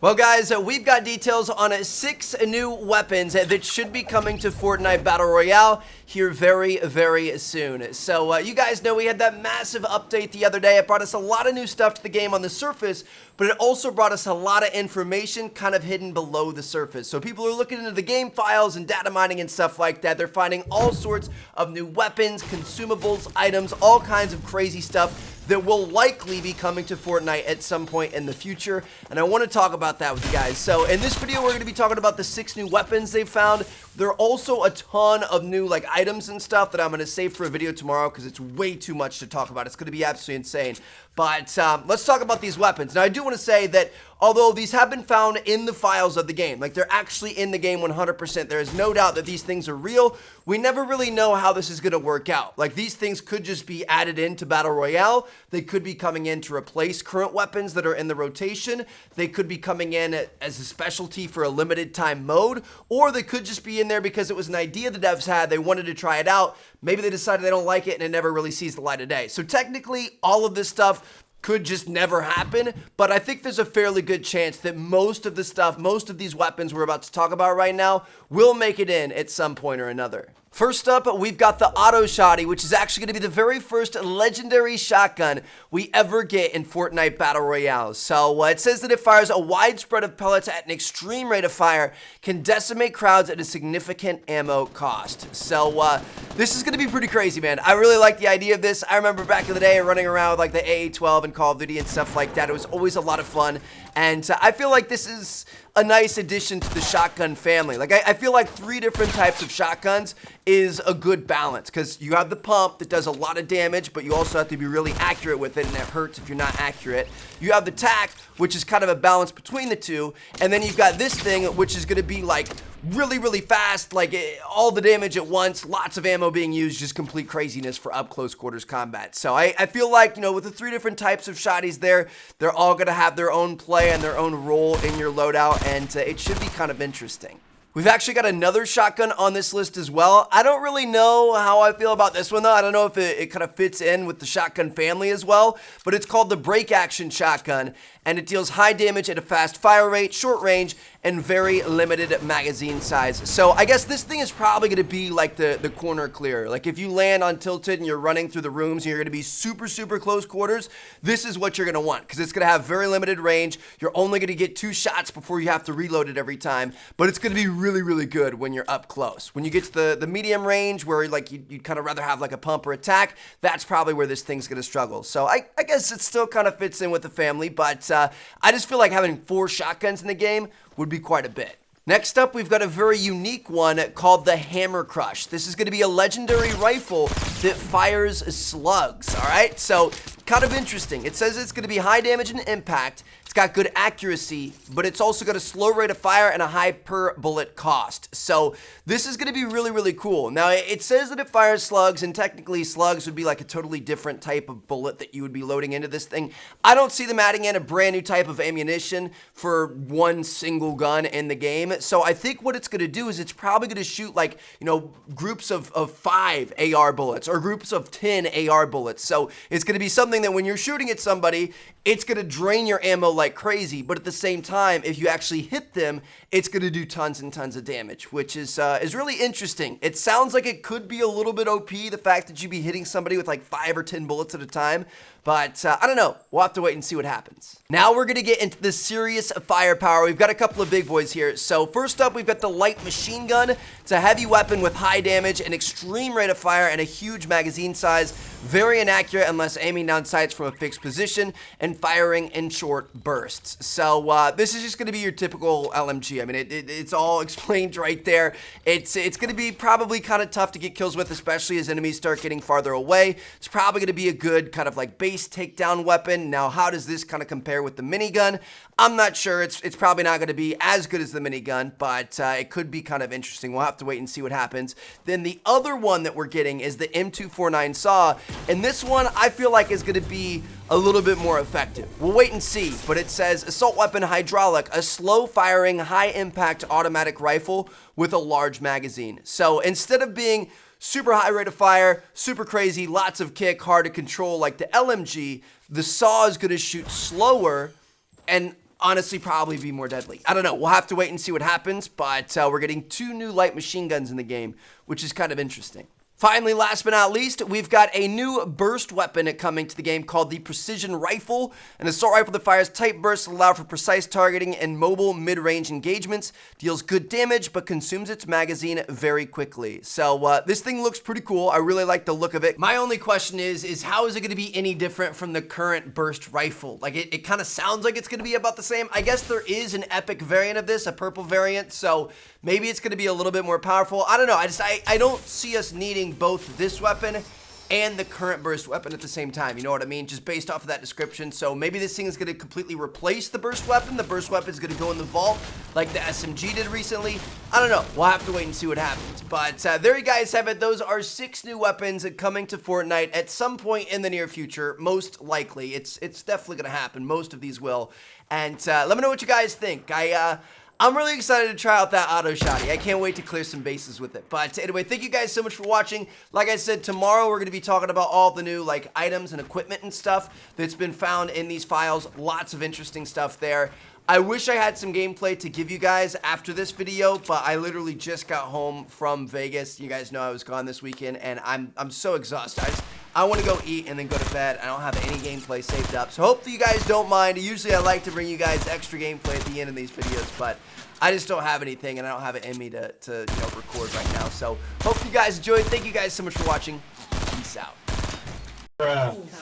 Well, guys, we've got details on 6 new weapons that should be coming to Fortnite Battle Royale here very, very soon. So, you guys know we had that massive update the other day. It brought us a lot of new stuff to the game on the surface, but it also brought us a lot of information kind of hidden below the surface. So people are looking into the game files and data mining and stuff like that. They're finding all sorts of new weapons, consumables, items, all kinds of crazy stuff that will likely be coming to Fortnite at some point in the future, and I want to talk about that with you guys. So in this video, we're going to be talking about the 6 new weapons they've found. There are also a ton of new items and stuff that I'm going to save for a video tomorrow because it's way too much to talk about. It's going to be absolutely insane. But let's talk about these weapons. Now, I do want to say that although these have been found in the files of the game, like they're actually in the game 100%, there is no doubt that these things are real. We never really know how this is going to work out. Like, these things could just be added into Battle Royale. They could be coming in to replace current weapons that are in the rotation. They could be coming in as a specialty for a limited time mode, or they could just be in there because it was an idea the devs had. They wanted to try it out. Maybe they decided they don't like it and it never really sees the light of day. So technically, all of this stuff could just never happen, but I think there's a fairly good chance that most of the stuff, most of these weapons we're about to talk about right now will make it in at some point or another. First up, we've got the Auto Shotty, which is actually going to be the very first legendary shotgun we ever get in Fortnite Battle Royale. So it says that it fires a wide spread of pellets at an extreme rate of fire, can decimate crowds at a significant ammo cost. So this is going to be pretty crazy, man. I really like the idea of this. I remember back in the day running around with the AA-12 and Call of Duty and stuff like that. It was always a lot of fun, and I feel like this is a nice addition to the shotgun family. I feel like 3 different types of shotguns is a good balance, because you have the pump that does a lot of damage, but you also have to be really accurate with it, and it hurts if you're not accurate. You have the tac, which is kind of a balance between the two, and then you've got this thing, which is going to be really, really fast, all the damage at once, lots of ammo being used, just complete craziness for up close quarters combat. So I feel like, with the 3 different types of shotties there, they're all going to have their own play and their own role in your loadout, and it should be kind of interesting. We've actually got another shotgun on this list as well. I don't really know how I feel about this one, though. I don't know if it kind of fits in with the shotgun family as well, but it's called the break action shotgun, and it deals high damage at a fast fire rate, short range, and very limited magazine size. So I guess this thing is probably going to be like the corner clear. Like, if you land on tilted and you're running through the rooms and you're going to be super, super close quarters, this is what you're going to want, because it's going to have very limited range. You're only going to get 2 shots before you have to reload it every time, but it's going to be really, really good when you're up close. When you get to the medium range, where you'd kind of rather have a pump or attack, that's probably where this thing's going to struggle. So I guess it still kind of fits in with the family, but I just feel like having 4 shotguns in the game would be quite a bit. Next up, we've got a very unique one called the Hammercrush. This is going to be a legendary rifle that fires slugs, all right? So kind of interesting. It says it's going to be high damage and impact. It's got good accuracy, but it's also got a slow rate of fire and a high per bullet cost. So this is going to be really, really cool. Now, it says that it fires slugs, and technically slugs would be a totally different type of bullet that you would be loading into this thing. I don't see them adding in a brand new type of ammunition for one single gun in the game. So I think what it's going to do is it's probably going to shoot groups of 5 AR bullets or groups of 10 AR bullets. So it's going to be something that when you're shooting at somebody, it's going to drain your ammo like crazy, but at the same time, if you actually hit them, it's going to do tons and tons of damage, which is really interesting. It sounds like it could be a little bit OP, the fact that you'd be hitting somebody with 5 or 10 bullets at a time, but I don't know. We'll have to wait and see what happens. Now we're going to get into the serious firepower. We've got a couple of big boys here. So first up, we've got the light machine gun. It's a heavy weapon with high damage, an extreme rate of fire, and a huge magazine size. Very inaccurate unless aiming down sights from a fixed position and firing in short bursts. So this is just going to be your typical LMG. I mean, it's all explained right there. It's going to be probably kind of tough to get kills with, especially as enemies start getting farther away. It's probably going to be a good kind of base takedown weapon. Now, how does this kind of compare with the minigun? I'm not sure. It's probably not going to be as good as the minigun, but it could be kind of interesting. We'll have to wait and see what happens. Then the other one that we're getting is the M249 saw, and this one I feel like is going to be a little bit more effective. We'll wait and see, but it says assault weapon hydraulic, a slow firing, high impact automatic rifle with a large magazine. So instead of being super high rate of fire, super crazy, lots of kick, hard to control like the LMG, the saw is going to shoot slower and honestly probably be more deadly. I don't know. We'll have to wait and see what happens, but we're getting 2 new light machine guns in the game, which is kind of interesting. Finally, last but not least, we've got a new burst weapon coming to the game called the Precision Rifle, an assault rifle that fires tight bursts that allow for precise targeting and mobile mid-range engagements, deals good damage, but consumes its magazine very quickly. So this thing looks pretty cool. I really like the look of it. My only question is how is it going to be any different from the current burst rifle? Like, it kind of sounds like it's going to be about the same. I guess there is an epic variant of this, a purple variant, so maybe it's going to be a little bit more powerful. I don't know. I don't see us needing both this weapon and the current burst weapon at the same time. You know what I mean? Just based off of that description. So maybe this thing is going to completely replace the burst weapon. The burst weapon is going to go in the vault like the SMG did recently. I don't know. We'll have to wait and see what happens. But there you guys have it. Those are 6 new weapons coming to Fortnite at some point in the near future. Most likely. It's definitely going to happen. Most of these will. And let me know what you guys think. I'm really excited to try out that Auto Shotty. I can't wait to clear some bases with it. But anyway, thank you guys so much for watching. Like I said, tomorrow we're going to be talking about all the new items and equipment and stuff that's been found in these files. Lots of interesting stuff there. I wish I had some gameplay to give you guys after this video, but I literally just got home from Vegas. You guys know I was gone this weekend, and I'm so exhausted. I want to go eat and then go to bed. I don't have any gameplay saved up, so hopefully you guys don't mind. Usually I like to bring you guys extra gameplay at the end of these videos, but I just don't have anything, and I don't have it in me to record right now. So hope you guys enjoyed. Thank you guys so much for watching. Peace out.